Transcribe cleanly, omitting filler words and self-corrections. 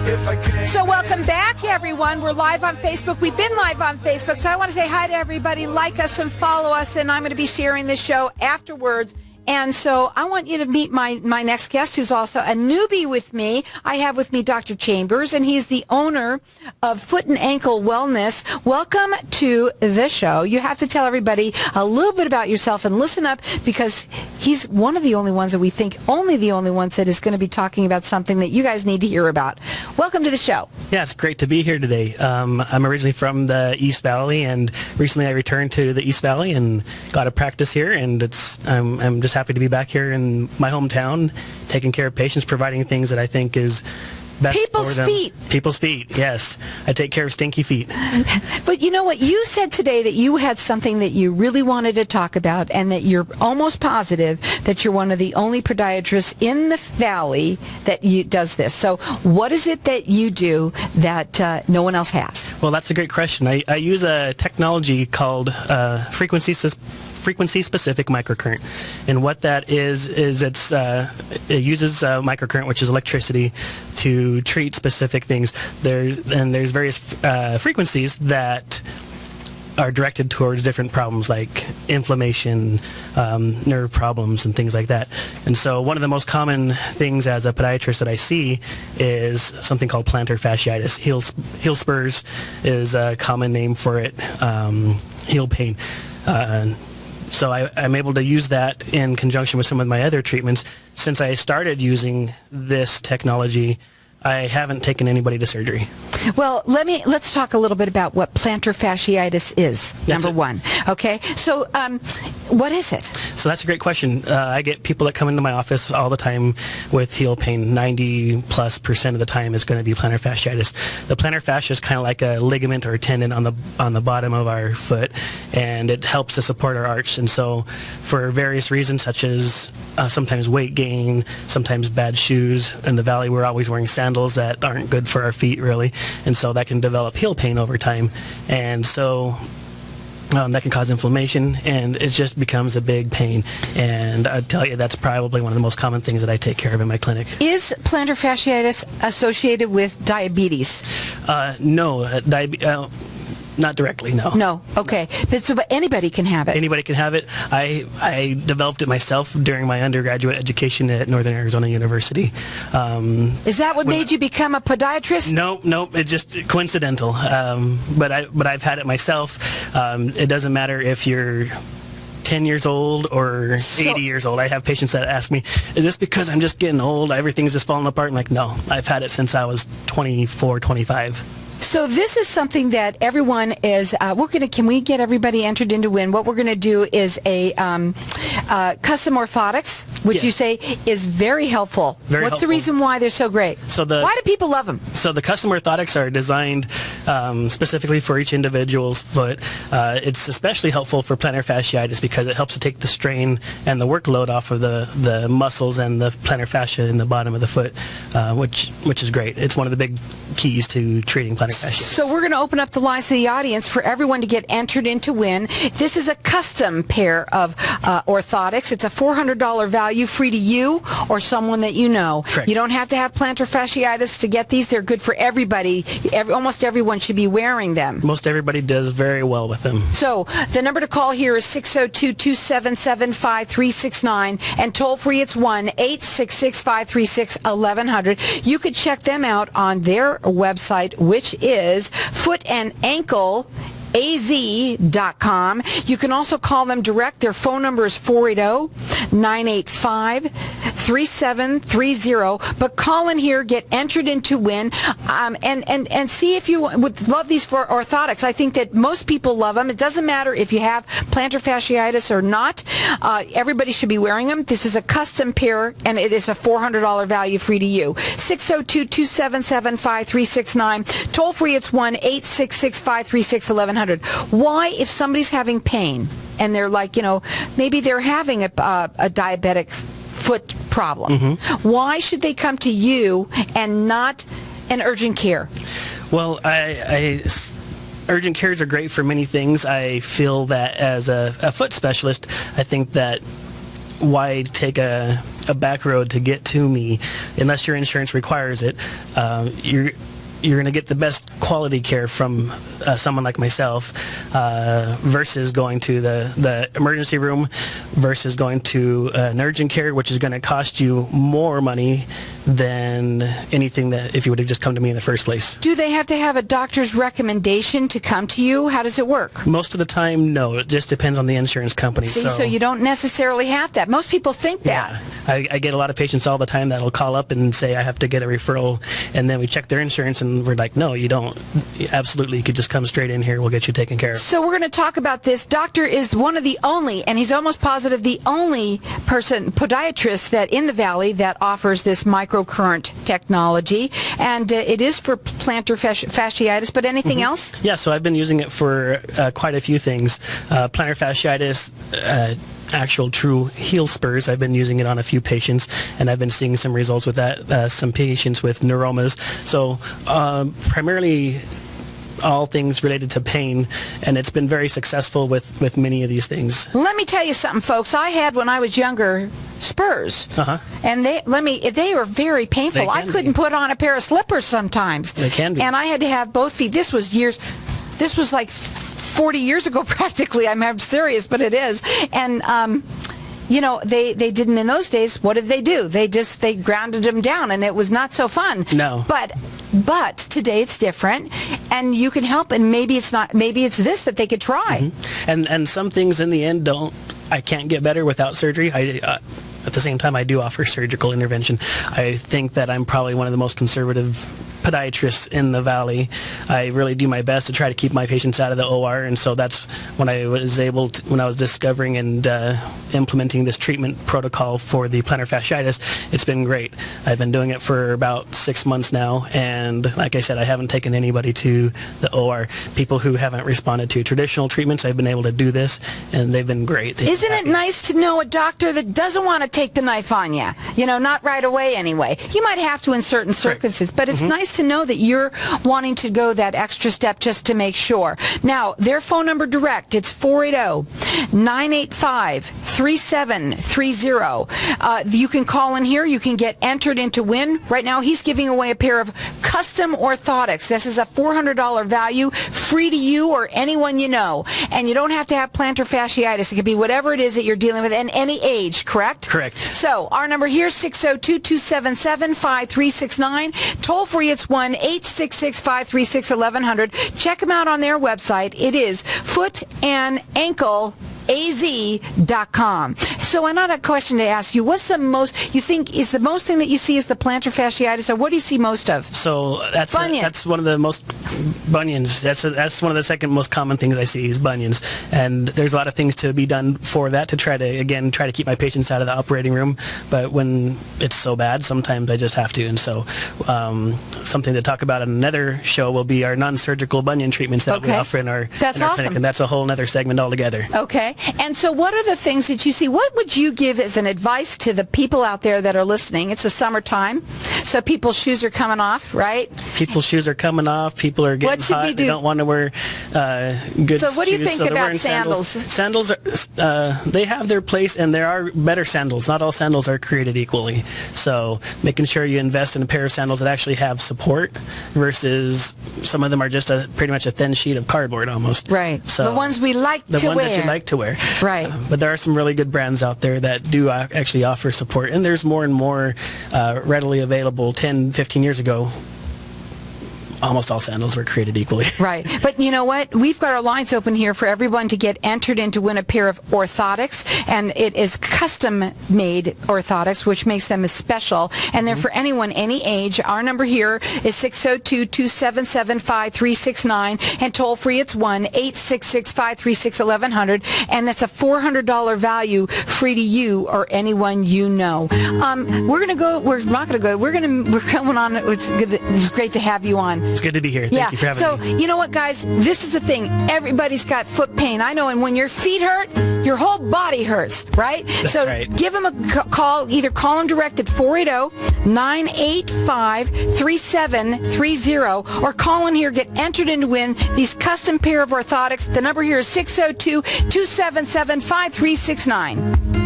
So welcome back, everyone. We're live on Facebook. We've been live on Facebook, so I want to say hi to everybody. Like us and follow us, and I'm going to be sharing this show afterwards. And so I want you to meet my next guest, who's also a newbie with me. I have with me Dr. Chambers, and he's the owner of Foot and Ankle Wellness. Welcome to the show. You have to tell everybody a little bit about yourself and listen up, because he's one of the only ones that we think, only the only ones that is going to be talking about something that you guys need to hear about. Welcome to the show. Yeah, it's great to be here today. I'm originally from the East Valley, and recently I returned to the East Valley and got a practice here, and I'm just happy to be back here in my hometown, taking care of patients, providing things that I think is best for them. People's feet, yes. I take care of stinky feet. But you know what? You said today that you had something that you really wanted to talk about, and that you're almost positive that you're one of the only podiatrists in the Valley that does this. So what is it that you do that no one else has? Well, that's a great question. I use a technology called frequency-specific microcurrent, and what that is it uses microcurrent, which is electricity, to treat specific things. There's various frequencies that are directed towards different problems like inflammation, nerve problems, and things like that. And so one of the most common things as a podiatrist that I see is something called plantar fasciitis. Heel spurs is a common name for it, heel pain. So I'm able to use that in conjunction with some of my other treatments. Since I started using this technology, I haven't taken anybody to surgery. Well, let's talk a little bit about what plantar fasciitis is. Number one. Okay. So, what is it? So that's a great question. I get people that come into my office all the time with heel pain. 90+% of the time is going to be plantar fasciitis. The plantar fascia is kind of like a ligament or a tendon on the bottom of our foot, and it helps to support our arch. And so, for various reasons, such as sometimes weight gain, sometimes bad shoes. In the Valley, we're always wearing sandals that aren't good for our feet, really. And so that can develop heel pain over time. And so that can cause inflammation, and it just becomes a big pain. And I tell you, that's probably one of the most common things that I take care of in my clinic. Is plantar fasciitis associated with diabetes? No. Not directly, no. No, okay. But anybody can have it. Anybody can have it. I developed it myself during my undergraduate education at Northern Arizona University. Is that what made you become a podiatrist? No, it's just coincidental. But I've had it myself. It doesn't matter if you're 10 years old or 80 years old. I have patients that ask me, is this because I'm just getting old? Everything's just falling apart? I'm like, no. I've had it since I was 24, 25. So this is something that everyone is, can we get everybody entered into win? What we're going to do is a custom orthotics, which you say is very helpful. What's the reason why they're so great? Why do people love them? So the custom orthotics are designed specifically for each individual's foot. It's especially helpful for plantar fasciitis because it helps to take the strain and the workload off of the muscles and the plantar fascia in the bottom of the foot, which is great. It's one of the big keys to treating plantar fasciitis. So we're going to open up the lines to the audience for everyone to get entered into win. This is a custom pair of orthotics. It's a $400 value, free to you or someone that you know. Correct. You don't have to have plantar fasciitis to get these. They're good for everybody. Almost everyone should be wearing them. Most everybody does very well with them. So the number to call here is 602-277-5369, and toll free it's 1-866-536-1100. You could check them out on their website, which is footandAnkleAZ.com. You can also call them direct. Their phone number is 480-985-3730. But call in here, get entered into win, and see if you would love these for orthotics. I think that most people love them. It doesn't matter if you have plantar fasciitis or not. Everybody should be wearing them. This is a custom pair, and it is a $400 value, free to you. 602-277-5369. Toll free, it's 1-866-536-1100. Why, if somebody's having pain and they're like, maybe they're having a diabetic foot problem, why should they come to you and not an urgent care? Well, urgent cares are great for many things. I feel that as a foot specialist, I think that why take a back road to get to me unless your insurance requires it. You're going to get the best quality care from someone like myself versus going to the emergency room versus going to an urgent care, which is going to cost you more money than anything that if you would have just come to me in the first place. Do they have to have a doctor's recommendation to come to you? How does it work? Most of the time, no. It just depends on the insurance company. See, so you don't necessarily have that. Most people think that. Yeah. I get a lot of patients all the time that'll call up and say, I have to get a referral, and then we check their insurance, and we're like, no, you don't. Absolutely, you could just come straight in here. We'll get you taken care of. So we're going to talk about this. Doctor is one of the only, and he's almost positive the only person, podiatrist, that in the Valley that offers this microcurrent technology, and it is for plantar fasciitis, but anything else? Yeah, so I've been using it for quite a few things. Plantar fasciitis, actual true heel spurs. I've been using it on a few patients, and I've been seeing some results with that. Some patients with neuromas. So primarily all things related to pain, and it's been very successful with many of these things. Let me tell you something, folks. I had, when I was younger, spurs, and they were very painful. I couldn't put on a pair of slippers sometimes. They can be. And I had to have both feet. This was like 40 years ago practically. I'm serious, but it is. And they didn't in those days. What did they do? They grounded them down, and it was not so fun. No. But today it's different, and you can help, and maybe it's this that they could try. And some things in the end I can't get better without surgery. At the same time, I do offer surgical intervention. I think that I'm probably one of the most conservative podiatrists in the Valley. I really do my best to try to keep my patients out of the OR, and so that's when I was when I was discovering and implementing this treatment protocol for the plantar fasciitis. It's been great. I've been doing it for about 6 months now, and like I said, I haven't taken anybody to the OR. People who haven't responded to traditional treatments, I've been able to do this, and they've been great. Isn't it nice to know a doctor that doesn't want to take the knife on you? Not right away anyway. You might have to in certain circumstances, but it's nice to know that you're wanting to go that extra step just to make sure. Now, their phone number direct, it's 480-985-3730. You can call in here. You can get entered into win. Right now, he's giving away a pair of custom orthotics. This is a $400 value, free to you or anyone you know. And you don't have to have plantar fasciitis. It could be whatever it is that you're dealing with and any age, correct? Correct. So our number here is 602-277-5369. Toll free, it's 1-866-536-1100. Check them out on their website. It is footandAnkleAZ.com. So another question to ask you, what's the most, you think is the most thing that you see is the plantar fasciitis, or what do you see most of? So that's one of the most, bunions. That's one of the second most common things I see is bunions. And there's a lot of things to be done for that to try to keep my patients out of the operating room. But when it's so bad, sometimes I just have to. And so something to talk about in another show will be our non-surgical bunion treatments that we offer in our clinic. And that's a whole other segment altogether. Okay. And so what are the things that you see? What would you give as an advice to the people out there that are listening? It's the summertime, so people's shoes are coming off, right? People's shoes are coming off. People are getting hot. They don't want to wear good shoes. So what do you think about sandals? Sandals they have their place, and there are better sandals. Not all sandals are created equally. So making sure you invest in a pair of sandals that actually have support versus some of them are just pretty much a thin sheet of cardboard almost. Right. So the ones we like to wear. The ones that you like to wear. Right. But there are some really good brands out there that do actually offer support, and there's more and more readily available. 10, 15 years ago, almost all sandals were created equally. Right. But you know what? We've got our lines open here for everyone to get entered in to win a pair of orthotics, and it is custom-made orthotics, which makes them special, and they're for anyone, any age. Our number here is 602-277-5369, and toll-free it's 1-866-536-1100, and that's a $400 value, free to you or anyone you know. We're going on. It's great to have you on. It's good to be here. Thank you for having me. So, you know what, guys? This is the thing. Everybody's got foot pain. I know, and when your feet hurt, your whole body hurts, right? That's right. Give them a call. Either call them direct at 480-985-3730, or call in here, get entered in to win these custom pair of orthotics. The number here is 602-277-5369.